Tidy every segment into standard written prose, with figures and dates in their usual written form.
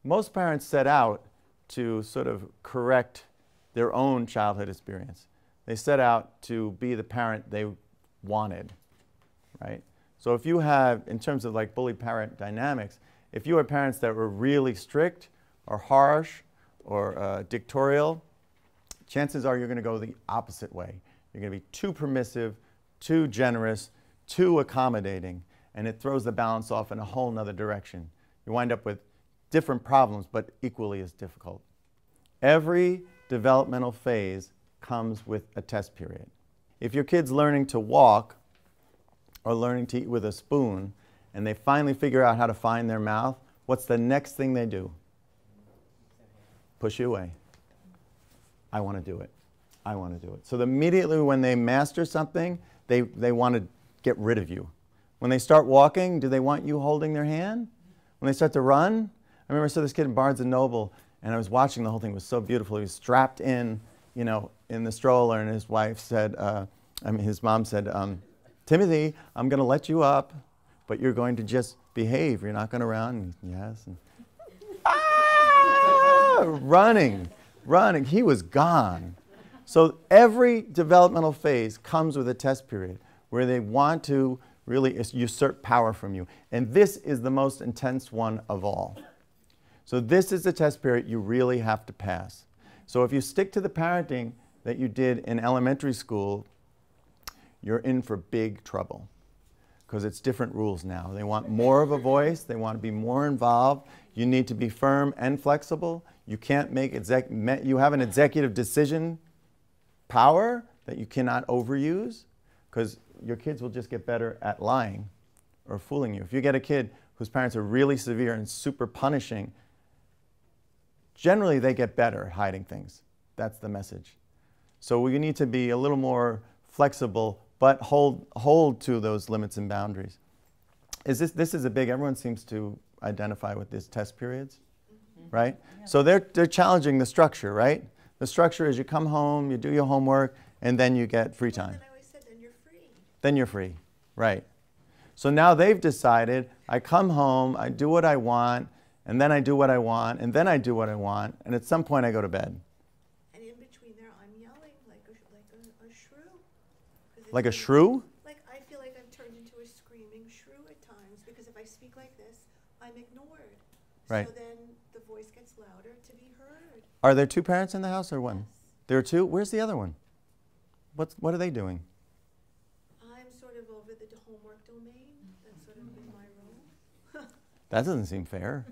Most parents set out to sort of correct their own childhood experience. They set out to be the parent they wanted, right? So if you have, in terms of like bully-parent dynamics, if you have parents that were really strict or harsh or dictatorial, chances are you're going to go the opposite way. You're going to be too permissive, too generous, too accommodating, and it throws the balance off in a whole nother direction. You wind up with different problems, but equally as difficult. Every developmental phase comes with a test period. If your kid's learning to walk or learning to eat with a spoon, and they finally figure out how to find their mouth, what's the next thing they do? Push you away. I want to do it. I want to do it. So immediately when they master something, they want to get rid of you. When they start walking, do they want you holding their hand? When they start to run? I remember I saw this kid in Barnes & Noble, and I was watching the whole thing. It was so beautiful. He was strapped in, you know, in the stroller, and his wife said, his mom said, Timothy, I'm going to let you up, but you're going to just behave. You're not going to run. And, yes. And, running. He was gone. So every developmental phase comes with a test period where they want to really usurp power from you. And this is the most intense one of all. So this is the test period you really have to pass. So if you stick to the parenting that you did in elementary school, you're in for big trouble because it's different rules now. They want more of a voice. They want to be more involved. You need to be firm and flexible. You can't make you have an executive decision power that you cannot overuse because your kids will just get better at lying or fooling you. If you get a kid whose parents are really severe and super punishing, generally they get better at hiding things. That's the message. So we need to be a little more flexible, but hold to those limits and boundaries. This is a big, everyone seems to identify with these test periods, right? Yeah. So they're challenging the structure, right? The structure is you come home, you do your homework, and then you get free time. And I always said, then you're free. Then you're free, right. So now they've decided, I come home, I do what I want, and then I do what I want, and then I do what I want, and at some point I go to bed. And in between there, I'm yelling like a shrew. Like a shrew? Like I feel like I've turned into a screaming shrew at times, because if I speak like this, I'm ignored. Right. So then the voice gets louder to be heard. Are there two parents in the house or one? Yes. There are two? Where's the other one? What are they doing? I'm sort of over the homework domain. That's sort of in my room. That doesn't seem fair.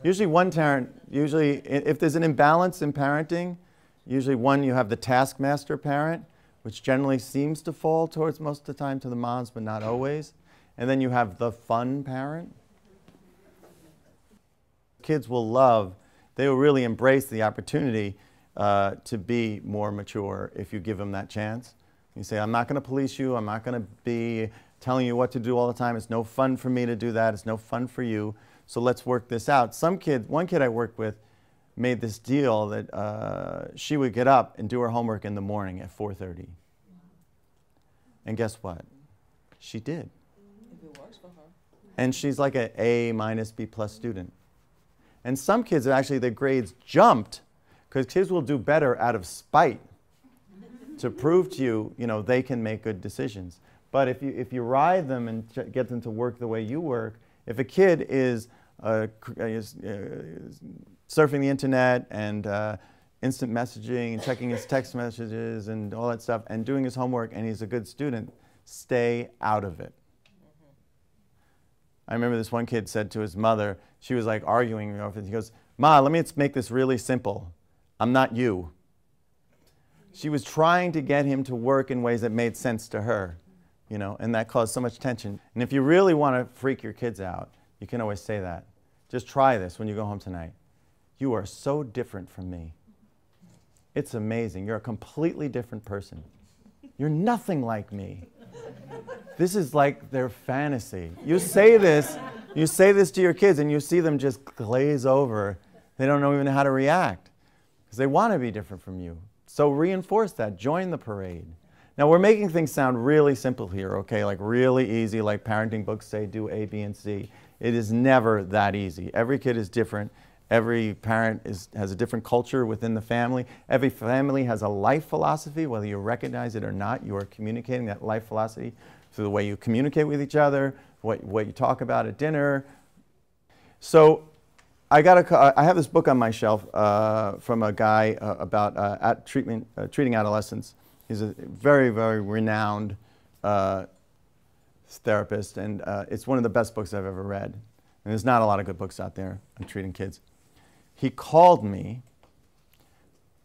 Usually one parent, if there's an imbalance in parenting, usually one, you have the taskmaster parent, which generally seems to fall towards most of the time to the moms, but not always. And then you have the fun parent. Kids will they will really embrace the opportunity to be more mature if you give them that chance. You say, I'm not going to police you. I'm not going to be telling you what to do all the time. It's no fun for me to do that. It's no fun for you. So let's work this out. One kid I worked with made this deal that she would get up and do her homework in the morning at 4:30. And guess what? She did. If it works for her. And she's like an A- B+ student. And some kids, actually, their grades jumped because kids will do better out of spite to prove to you, they can make good decisions. But if you ride them and get them to work the way you work, if a kid is surfing the internet and instant messaging and checking his text messages and all that stuff and doing his homework and he's a good student, stay out of it. I remember this one kid said to his mother, she was like arguing over it. He goes, Ma, let me make this really simple. I'm not you. She was trying to get him to work in ways that made sense to her, and that caused so much tension. And if you really want to freak your kids out, you can always say that. Just try this when you go home tonight. You are so different from me. It's amazing. You're a completely different person. You're nothing like me. This is like their fantasy. You say this to your kids and you see them just glaze over. They don't know even how to react because they want to be different from you. So reinforce that. Join the parade. Now we're making things sound really simple here, okay? Like really easy, like parenting books say do A, B, and C. It is never that easy. Every kid is different. Every parent has a different culture within the family. Every family has a life philosophy, whether you recognize it or not. You are communicating that life philosophy through the way you communicate with each other, what you talk about at dinner. So I have this book on my shelf from a guy about treating adolescents. He's a very, very renowned therapist, and it's one of the best books I've ever read. And there's not a lot of good books out there on treating kids. He called me,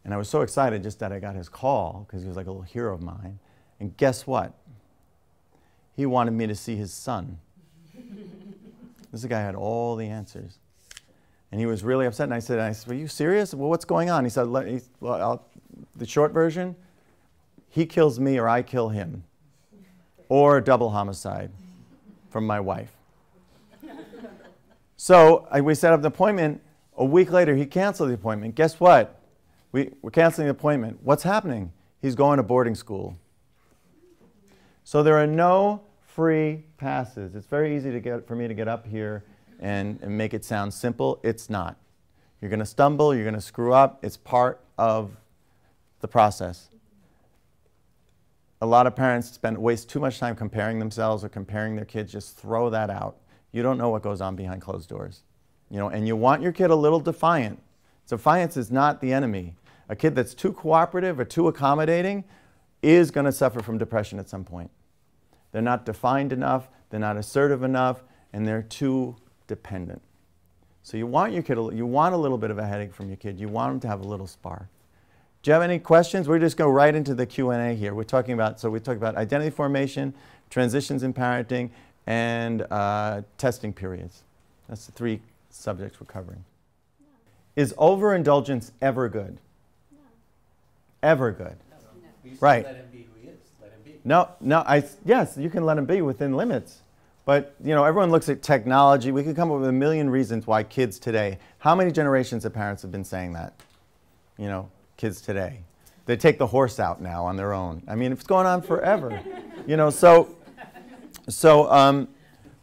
and I was so excited just that I got his call, because he was like a little hero of mine. And guess what? He wanted me to see his son. This guy had all the answers. And he was really upset, and I said, "Are you serious? Well, what's going on?" He said, the short version, he kills me or I kill him, or double homicide from my wife. So we set up the appointment. A week later, he canceled the appointment. Guess what? We're canceling the appointment. What's happening? He's going to boarding school. So there are no free passes. It's very easy for me to get up here and make it sound simple. It's not. You're going to stumble. You're going to screw up. It's part of the process. A lot of parents waste too much time comparing themselves or comparing their kids. Just throw that out. You don't know what goes on behind closed doors. And you want your kid a little defiant. Defiance is not the enemy. A kid that's too cooperative or too accommodating is going to suffer from depression at some point. They're not defined enough, they're not assertive enough, and they're too dependent. So you want your kid, you want a little bit of a headache from your kid. You want them to have a little spark. Do you have any questions? We're just going right into the Q&A here. We talked about identity formation, transitions in parenting, and testing periods. That's the 3 subjects we're covering. No. Is overindulgence ever good? No. Ever good? No. Right. Let him be who he is. Let him be. No, yes, you can let him be within limits. But, everyone looks at technology. We could come up with a million reasons why kids today, how many generations of parents have been saying that? Kids today. They take the horse out now on their own. I mean, it's going on forever.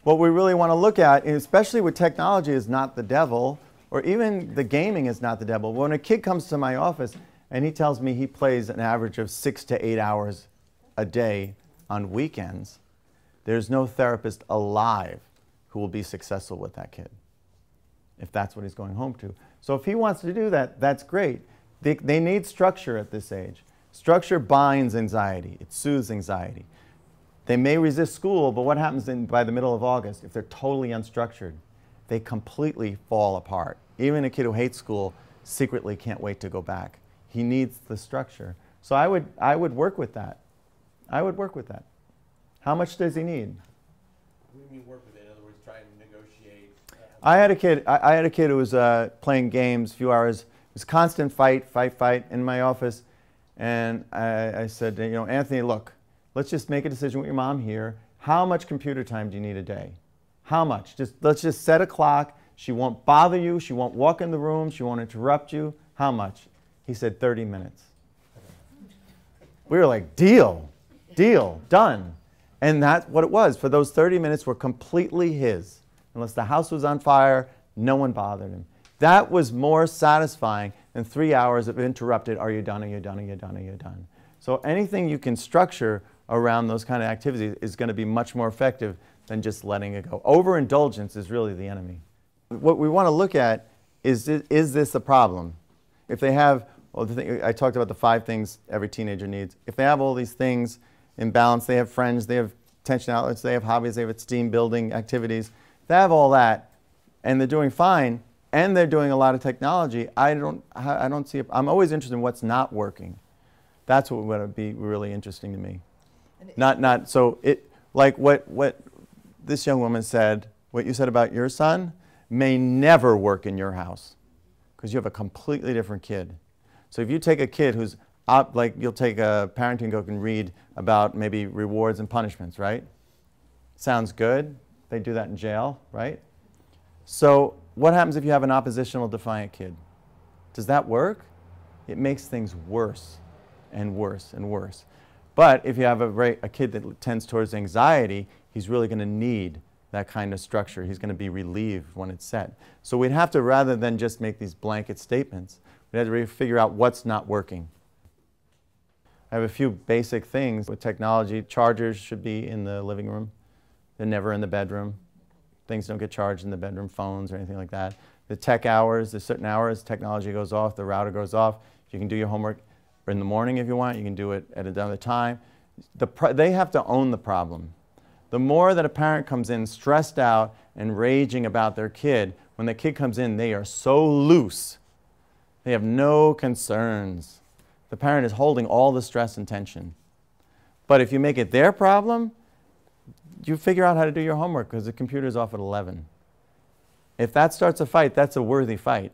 What we really want to look at, especially with technology, is not the devil, or even the gaming is not the devil. When a kid comes to my office and he tells me he plays an average of 6 to 8 hours a day on weekends, there's no therapist alive who will be successful with that kid, if that's what he's going home to. So if he wants to do that, that's great. They need structure at this age. Structure binds anxiety. It soothes anxiety. They may resist school, but what happens by the middle of August? If they're totally unstructured, they completely fall apart. Even a kid who hates school secretly can't wait to go back. He needs the structure. So I would work with that. I would work with that. How much does he need? What do you mean work with it? In other words, try and negotiate. I had a kid who was playing games a few hours. It was constant fight in my office. And I said, Anthony, look, let's just make a decision with your mom here. How much computer time do you need a day? How much? Let's just set a clock. She won't bother you. She won't walk in the room. She won't interrupt you. How much? He said 30 minutes. We were like, deal, done. And that's what it was. For those 30 minutes were completely his. Unless the house was on fire, no one bothered him. That was more satisfying than 3 hours of interrupted, are you done, are you done, are you done, are you done? So anything you can structure around those kind of activities is going to be much more effective than just letting it go. Overindulgence is really the enemy. What we want to look at is this a problem? If they have, I talked about the 5 things every teenager needs. If they have all these things in balance, they have friends, they have attention outlets, they have hobbies, they have esteem building activities, they have all that, and they're doing fine, and they're doing a lot of technology, I don't see, I'm always interested in what's not working. That's what would be really interesting to me. Like what this young woman said, what you said about your son may never work in your house because you have a completely different kid. So if you take a kid who's like you'll take a parenting book and read about maybe rewards and punishments, right? Sounds good. They do that in jail, right? So what happens if you have an oppositional defiant kid? Does that work? It makes things worse and worse and worse. But if you have a kid that tends towards anxiety, he's really going to need that kind of structure. He's going to be relieved when it's set. So we'd have to, rather than just make these blanket statements, we'd have to figure out what's not working. I have a few basic things with technology. Chargers should be in the living room. They're never in the bedroom. Things don't get charged in the bedroom, phones or anything like that. The tech hours, there's certain hours, technology goes off, the router goes off. You can do your homework in the morning if you want. You can do it at another time. They have to own the problem. The more that a parent comes in stressed out and raging about their kid, when the kid comes in, they are so loose. They have no concerns. The parent is holding all the stress and tension. But if you make it their problem, you figure out how to do your homework because the computer's off at 11. If that starts a fight, that's a worthy fight.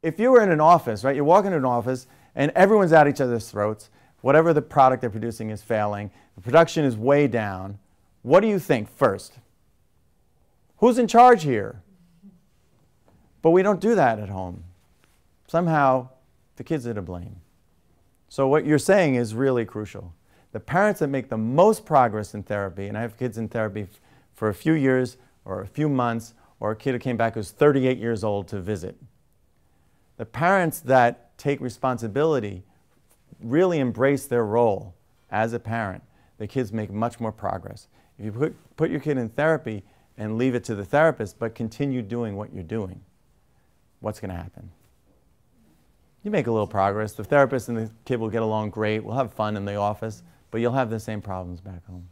If you were in an office, right, you're walking into an office and everyone's at each other's throats, whatever the product they're producing is failing, the production is way down, what do you think first? Who's in charge here? But we don't do that at home. Somehow, the kids are to blame. So what you're saying is really crucial. The parents that make the most progress in therapy, and I have kids in therapy for a few years or a few months, or a kid who came back who's 38 years old to visit. The parents that take responsibility really embrace their role as a parent. The kids make much more progress. If you put your kid in therapy and leave it to the therapist, but continue doing what you're doing, what's going to happen? You make a little progress. The therapist and the kid will get along great. We'll have fun in the office, but you'll have the same problems back home.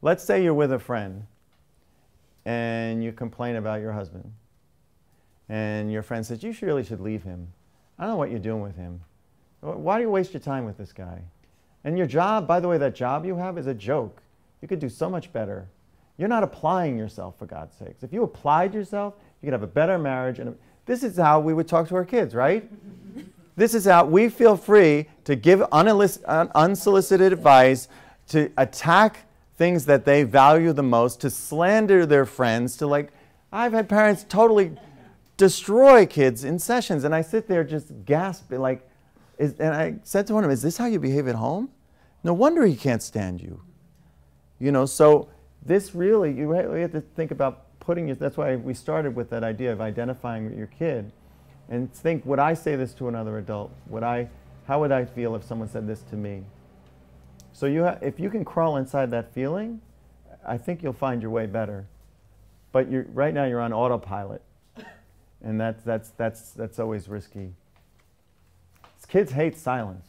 Let's say you're with a friend and you complain about your husband. And your friend says, you really should leave him. I don't know what you're doing with him. Why do you waste your time with this guy? And your job, by the way, that job you have is a joke. You could do so much better. You're not applying yourself, for God's sakes. If you applied yourself, you could have a better marriage. And this is how we would talk to our kids, right? This is how we feel free to give unsolicited advice, to attack things that they value the most, to slander their friends, to like, I've had parents totally destroy kids in sessions, and I sit there just gasping, like, and I said to one of them, is this how you behave at home? No wonder he can't stand you. You know, so this really, you have to think about putting your, that's why we started with that idea of identifying your kid, and think, would I say this to another adult? How would I feel if someone said this to me? So if you can crawl inside that feeling, I think you'll find your way better. But right now you're on autopilot, and that's always risky. Kids hate silence.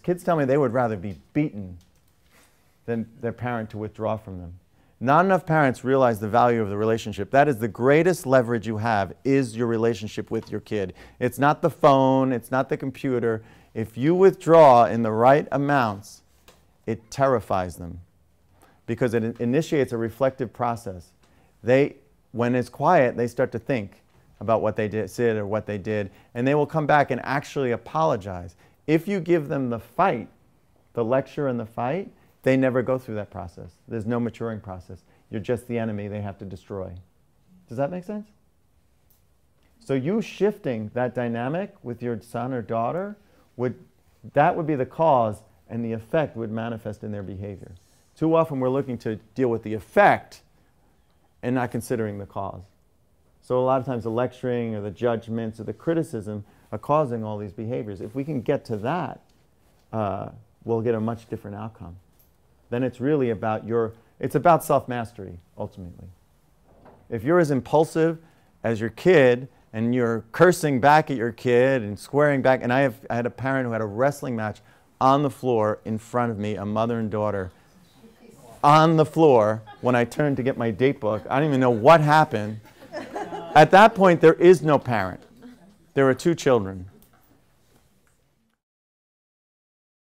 Kids tell me they would rather be beaten than their parent to withdraw from them. Not enough parents realize the value of the relationship. That is the greatest leverage you have, is your relationship with your kid. It's not the phone, it's not the computer. If you withdraw in the right amounts, it terrifies them because it initiates a reflective process. When it's quiet, they start to think about what they said or what they did, and they will come back and actually apologize. If you give them the fight, the lecture and the fight, they never go through that process. There's no maturing process. You're just the enemy they have to destroy. Does that make sense? So you shifting that dynamic with your son or daughter, that would be the cause, and the effect would manifest in their behavior. Too often we're looking to deal with the effect and not considering the cause. So a lot of times the lecturing or the judgments or the criticism are causing all these behaviors. If we can get to that, we'll get a much different outcome. Then it's really about it's about self-mastery, ultimately. If you're as impulsive as your kid and you're cursing back at your kid and swearing back, and I had a parent who had a wrestling match on the floor in front of me, a mother and daughter, on the floor when I turned to get my date book. I don't even know what happened. At that point, there is no parent. There are two children.